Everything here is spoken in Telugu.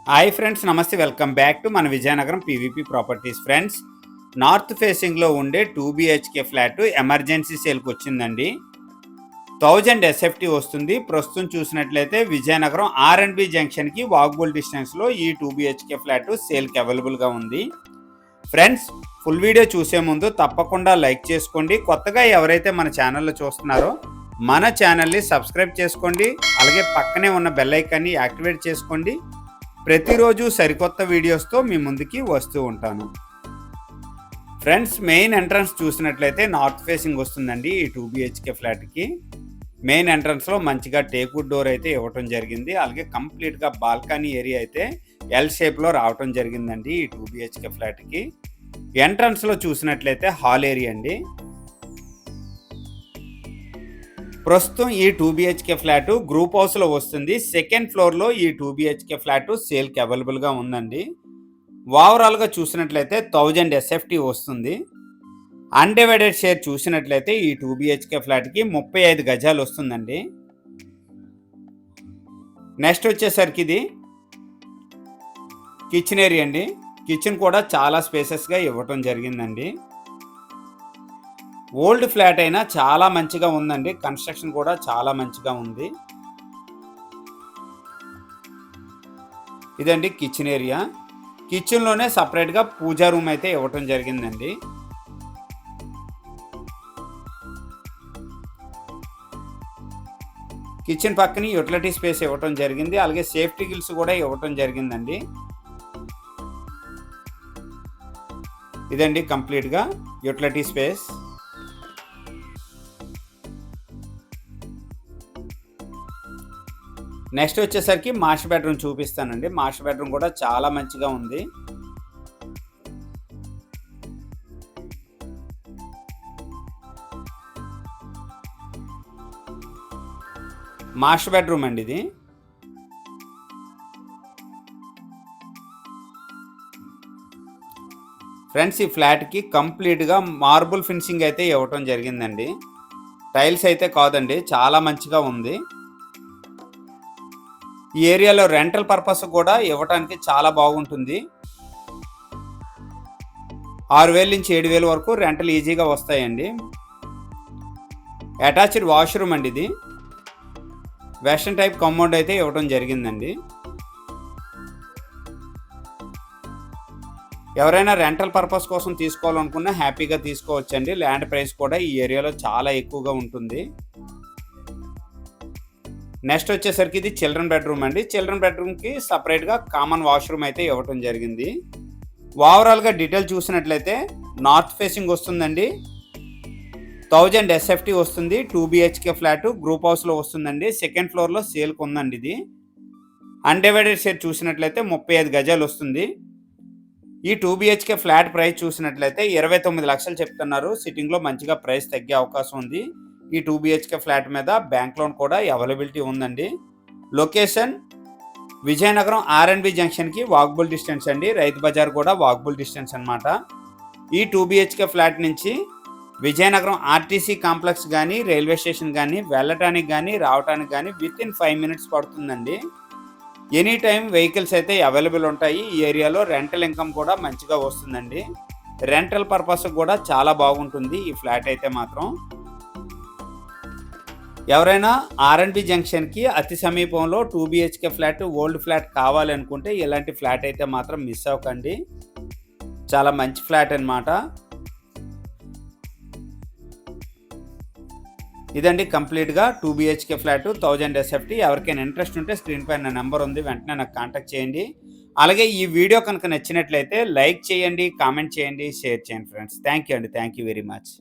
Hi friends, namaste. Welcome back to మన Vizianagaram PVP properties. Friends, north ఫేసింగ్లో ఉండే 2 BHK ఫ్లాట్ ఎమర్జెన్సీ సేల్కి వచ్చిందండి. 1000 SFT వస్తుంది. ప్రస్తుతం చూసినట్లయితే విజయనగరం R&B జంక్షన్కి వాకబుల్ డిస్టెన్స్లో ఈ 2 BHK ఫ్లాట్ సేల్కి అవైలబుల్గా ఉంది. ఫ్రెండ్స్, ఫుల్ వీడియో చూసే ముందు తప్పకుండా లైక్ చేసుకోండి. కొత్తగా ఎవరైతే మన ఛానల్లో చూస్తున్నారో మన ఛానల్ని సబ్స్క్రైబ్ చేసుకోండి. అలాగే పక్కనే ఉన్న బెల్ ఐకాన్ని యాక్టివేట్ చేసుకోండి. ప్రతిరోజు సరికొత్త వీడియోస్తో మీ ముందుకి వస్తూ ఉంటాను. ఫ్రెండ్స్, మెయిన్ ఎంట్రన్స్ చూసినట్లయితే నార్త్ ఫేసింగ్ వస్తుందండి. ఈ 2 BHK ఫ్లాట్కి మెయిన్ ఎంట్రన్స్లో మంచిగా టేక్వుడ్ డోర్ అయితే ఇవ్వటం జరిగింది. అలాగే కంప్లీట్గా బాల్కనీ ఏరియా అయితే ఎల్ షేప్లో రావటం జరిగిందండి. ఈ 2 BHK ఫ్లాట్కి ఎంట్రన్స్లో చూసినట్లయితే హాల్ ఏరియా అండి. ప్రస్తుతం ఈ 2 BHK ఫ్లాట్ గ్రూప్ హౌస్లో వస్తుంది. సెకండ్ ఫ్లోర్లో ఈ 2 BHK ఫ్లాట్ సేల్కి అవైలబుల్గా ఉందండి. ఓవరాల్గా చూసినట్లయితే 1000 SFT వస్తుంది. అన్డివైడెడ్ షేర్ చూసినట్లయితే ఈ 2 BHK ఫ్లాట్కి 35 గజాలు వస్తుందండి. నెక్స్ట్ వచ్చేసరికి ఇది కిచెన్ ఏరియా అండి. కిచెన్ కూడా చాలా స్పేసెస్గా ఇవ్వటం జరిగిందండి. ఓల్డ్ ఫ్లాట్ అయినా చాలా మంచిగా ఉందండి. కన్స్ట్రక్షన్ కూడా చాలా మంచిగా ఉంది. ఇదండి కిచెన్ ఏరియా. కిచెన్లోనే సపరేట్గా పూజా రూమ్ అయితే ఇవ్వటం జరిగిందండి. కిచెన్ పక్కన యూటిలిటీ స్పేస్ ఇవ్వటం జరిగింది. అలాగే సేఫ్టీ గిల్స్ కూడా ఇవ్వటం జరిగిందండి. ఇదండి కంప్లీట్గా యూటిలిటీ స్పేస్. నెక్స్ట్ వచ్చేసరికి మాస్టర్ బెడ్రూమ్ చూపిస్తానండి. మాస్టర్ బెడ్రూమ్ కూడా చాలా మంచిగా ఉంది. మాస్టర్ బెడ్రూమ్ అండి ఇది. ఫ్రెండ్స్, ఈ ఫ్లాట్కి కంప్లీట్గా మార్బుల్ ఫినిషింగ్ అయితే ఇవ్వటం జరిగిందండి. టైల్స్ అయితే కాదండి, చాలా మంచిగా ఉంది. ఈ ఏరియాలో రెంటల్ పర్పస్ కూడా ఇవ్వడానికి చాలా బాగుంటుంది. 6000 నుంచి 7000 వరకు రెంటల్ ఈజీగా వస్తాయండి. అటాచ్డ్ వాష్రూమ్ అండి ఇది. వెస్టర్న్ టైప్ కాంపౌండ్ అయితే ఇవ్వడం జరిగిందండి. ఎవరైనా రెంటల్ పర్పస్ కోసం తీసుకోవాలనుకున్నా హ్యాపీగా తీసుకోవచ్చండి. ల్యాండ్ ప్రైస్ కూడా ఈ ఏరియాలో చాలా ఎక్కువగా ఉంటుంది. నెక్స్ట్ వచ్చేసరికి ఇది చిల్డ్రన్ బెడ్రూమ్ అండి. చిల్డ్రన్ బెడ్రూమ్కి సపరేట్గా కామన్ వాష్రూమ్ అయితే ఇవ్వటం జరిగింది. ఓవరాల్గా డీటెయిల్ చూసినట్లయితే నార్త్ ఫేసింగ్ వస్తుందండి. 1000 SFT వస్తుంది. 2 BHK ఫ్లాట్ గ్రూప్ హౌస్లో వస్తుందండి. సెకండ్ ఫ్లోర్లో సేల్కి ఉందండి ఇది. అన్డివైడెడ్ షేర్ చూసినట్లయితే 35 గజాలు వస్తుంది. ఈ 2 BHK ఫ్లాట్ ప్రైస్ చూసినట్లయితే 29 లక్షలు చెప్తున్నారు. సిట్టింగ్లో మంచిగా ప్రైస్ తగ్గే అవకాశం ఉంది. ఈ 2 BHK ఫ్లాట్ మీద బ్యాంక్ లోన్ కూడా అవైలబిలిటీ ఉందండి. లొకేషన్ విజయనగరం R&B జంక్షన్కి వాకబుల్ డిస్టెన్స్ అండి. రైతు బజార్ కూడా వాకబుల్ డిస్టెన్స్ అనమాట. ఈ 2 BHK ఫ్లాట్ నుంచి విజయనగరం RTC కాంప్లెక్స్ కానీ రైల్వే స్టేషన్ కానీ వెళ్ళటానికి కానీ రావడానికి కానీ వితిన్ 5 మినిట్స్ పడుతుందండి. ఎనీ టైం వెహికల్స్ అయితే అవైలబుల్ ఉంటాయి. ఈ ఏరియాలో రెంటల్ ఇన్కమ్ కూడా మంచిగా వస్తుందండి. రెంటల్ పర్పస్ కూడా చాలా బాగుంటుంది ఈ ఫ్లాట్ అయితే మాత్రం. ఎవరైనా R&B జంక్షన్కి అతి సమీపంలో 2 BHK ఫ్లాట్ ఓల్డ్ ఫ్లాట్ కావాలనుకుంటే ఇలాంటి ఫ్లాట్ అయితే మాత్రం మిస్ అవ్వకండి. చాలా మంచి ఫ్లాట్ అనమాట. ఇదండి కంప్లీట్గా 2 BHK ఫ్లాట్ 1000 SFT. ఎవరికైనా ఇంట్రెస్ట్ ఉంటే స్క్రీన్ పైన నా నెంబర్ ఉంది, వెంటనే నాకు కాంటాక్ట్ చేయండి. అలాగే ఈ వీడియో కనుక నచ్చినట్లయితే లైక్ చేయండి, కామెంట్ చేయండి, షేర్ చేయండి ఫ్రెండ్స్. థ్యాంక్ యూ అండి. Thank you very much.